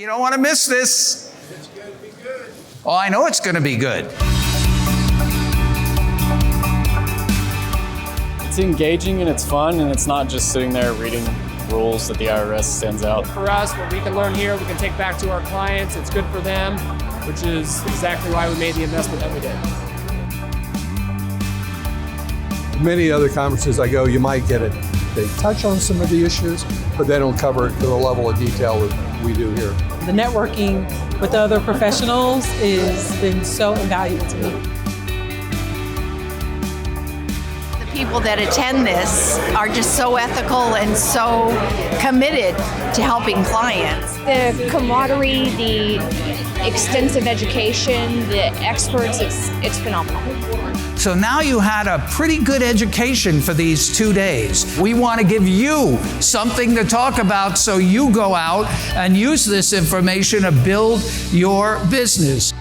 You don't want to miss this. It's going to be good. Oh, I know it's going to be good. It's engaging and it's fun, and it's not just sitting there reading rules that the IRS sends out. For us, what we can learn here, we can take back to our clients. It's good for them, which is exactly why we made the investment that we did. Many other conferences I go, you might get it. They touch on some of the issues, but they don't cover it to the level of detail that we do here. The networking with other professionals has been so invaluable to me. The people that attend this are just so ethical and so committed to helping clients. The camaraderie, the extensive education, the experts, it's phenomenal. So now you had a pretty good education for these 2 days. We want to give you something to talk about so you go out and use this information to build your business.